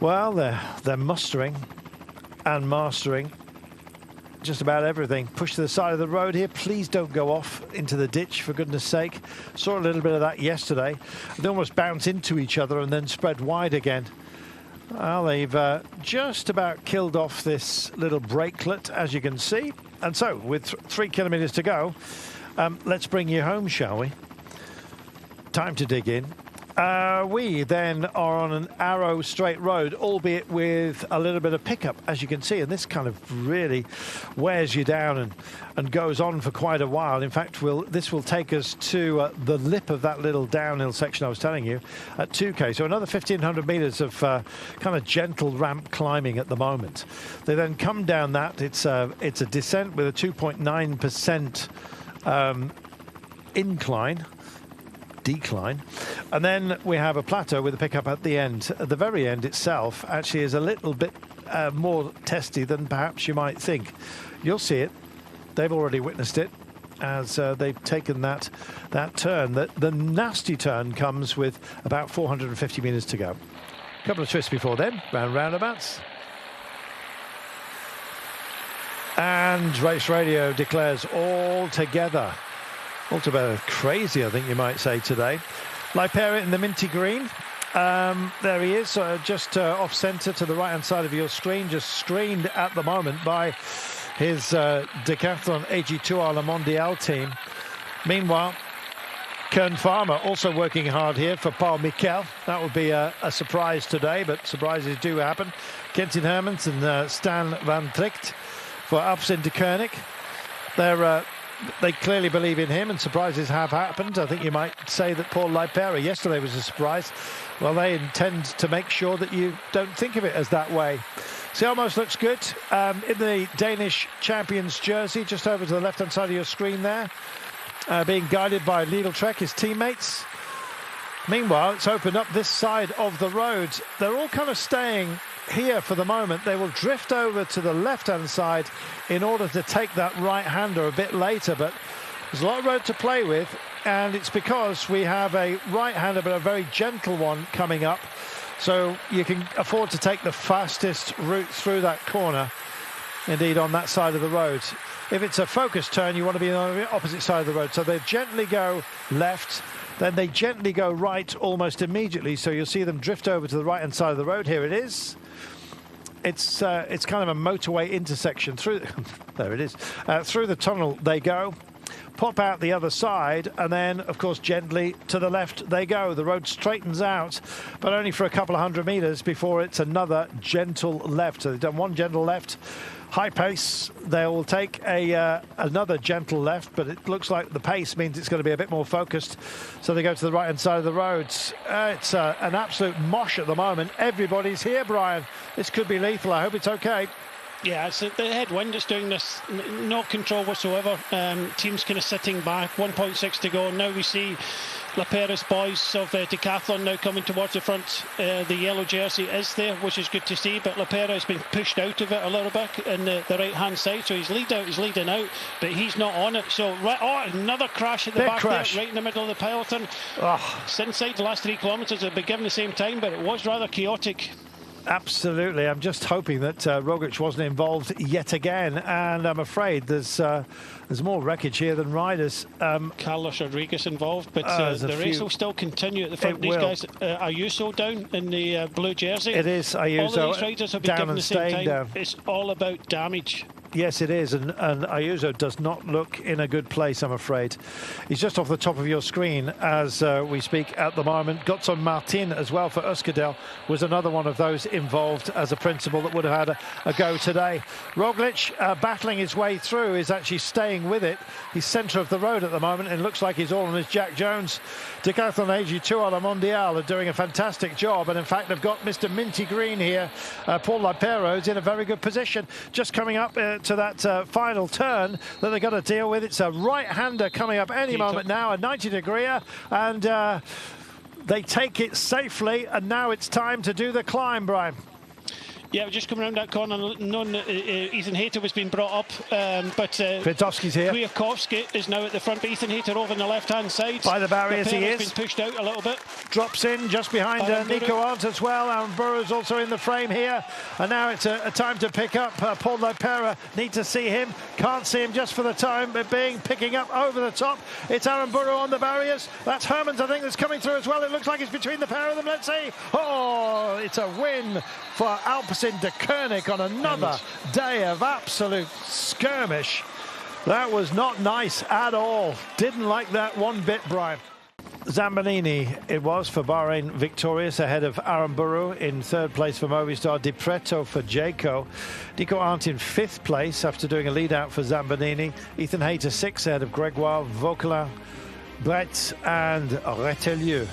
Well, they're mustering and mastering just about everything. Push to the side of the road here. Please don't go off into the ditch, for goodness sake. Saw a little bit of that yesterday. They almost bounce into each other and then spread wide again. Well, they've just about killed off this little brakelet, as you can see. And so, with 3 kilometers to go, let's bring you home, shall we? Time to dig in. We then are on an arrow straight road, albeit with a little bit of pickup, as you can see. And this kind of really wears you down and goes on for quite a while. In fact, this will take us to the lip of that little downhill section I was telling you at 2K. So another 1,500 meters of kind of gentle ramp climbing at the moment. They then come down that. It's a descent with a 2.9% decline, and then we have a plateau with a pickup at the end. At the very end itself actually is a little bit more testy than perhaps you might think. You'll see it. They've already witnessed it as they've taken that turn. The nasty turn comes with about 450 meters to go. A couple of twists before then, roundabouts. And Race Radio declares all together crazy, I think you might say today. Lipera in the minty green. There he is, just off centre to the right-hand side of your screen, just screened at the moment by his Decathlon AG2R Le Mondial team. Meanwhile, Kern Farmer also working hard here for Paul Mikel. That would be a surprise today, but surprises do happen. Kentin Hermans and Stan van Tricht for Alpecin de Koenig. They clearly believe in him, and surprises have happened. I think you might say that Paul Lipera yesterday was a surprise. Well, they intend to make sure that you don't think of it as that way. So almost looks good in the Danish champions jersey, just over to the left-hand side of your screen there, being guided by Lidl Trek, his teammates. Meanwhile, it's opened up this side of the road. They're all kind of staying here for the moment. They will drift over to the left-hand side in order to take that right-hander a bit later, but there's a lot of road to play with, and it's because we have a right-hander but a very gentle one coming up, so you can afford to take the fastest route through that corner, indeed on that side of the road. If it's a focused turn, you want to be on the opposite side of the road, so they gently go left, then they gently go right almost immediately, so you'll see them drift over to the right-hand side of the road. Here it is. It's kind of a motorway intersection through. There it is. Through the tunnel they go, pop out the other side, and then, of course, gently to the left they go. The road straightens out, but only for a couple of 100 meters before it's another gentle left. So they've done one gentle left. High pace, they will take another gentle left, but it looks like the pace means it's going to be a bit more focused. So they go to the right-hand side of the road. It's an absolute mosh at the moment. Everybody's here, Brian. This could be lethal. I hope it's okay. Yeah, it's the headwind that's doing this. No control whatsoever. Teams kind of sitting back. 1.6 to go. Now we see Lipera's boys of Decathlon now coming towards the front. The yellow jersey is there, which is good to see, but Lipera has been pushed out of it a little bit in the right-hand side, so he's leading out, but he's not on it. So, another crash at the back there, right in the middle of the peloton. It's inside the last 3 kilometres. It'll be given the same time, but it was rather chaotic. Absolutely. I'm just hoping that Roglic wasn't involved yet again, and I'm afraid there's more wreckage here than riders. Carlos Rodriguez involved, but the race will still continue at the front. These guys, Ayuso down in the blue jersey. It is Ayuso. All of these riders have been given the same time. Down. It's all about damage. Yes, it is, and Ayuso does not look in a good place, I'm afraid. He's just off the top of your screen as we speak at the moment. Gotson Martin as well for Euskadel was another one of those involved as a principal that would have had a go today. Roglic, battling his way through, is actually staying with it. He's centre of the road at the moment, and it looks like he's all on his Jack Jones. Decathlon AG2R Le Mondial are doing a fantastic job, and in fact they've got Mr. Minty Green here. Paul Lipera is in a very good position, just coming up to that final turn that they've got to deal with. It's a right-hander coming up any moment now, a 90-degree, and they take it safely, and now it's time to do the climb, Brian. Yeah, just coming around that corner, knowing that Ethan Hayter was being brought up, but Kwiatkowski's here. Kwiatkowski is now at the front, but Ethan Hayter over on the left-hand side. By the barriers he is. Been pushed out a little bit. Drops in just behind Nico Arndt as well. Aaron Burrow's also in the frame here. And now it's a time to pick up Paul Lopera. Need to see him. Can't see him just for the time being. Picking up over the top. It's Aaron Burrow on the barriers. That's Hermans, I think, that's coming through as well. It looks like it's between the pair of them. Let's see. Oh, it's a win for Alpecin de Koenig on another day of absolute skirmish. That was not nice at all. Didn't like that one bit, Brian. Zambanini it was for Bahrain, victorious ahead of Aaron Burrow. In third place for Movistar, Di Preto for Jayco. Nico Arndt in fifth place after doing a lead out for Zambanini. Ethan Hayter sixth ahead of Gregoire, Vauquelin, Brett and Retelieu.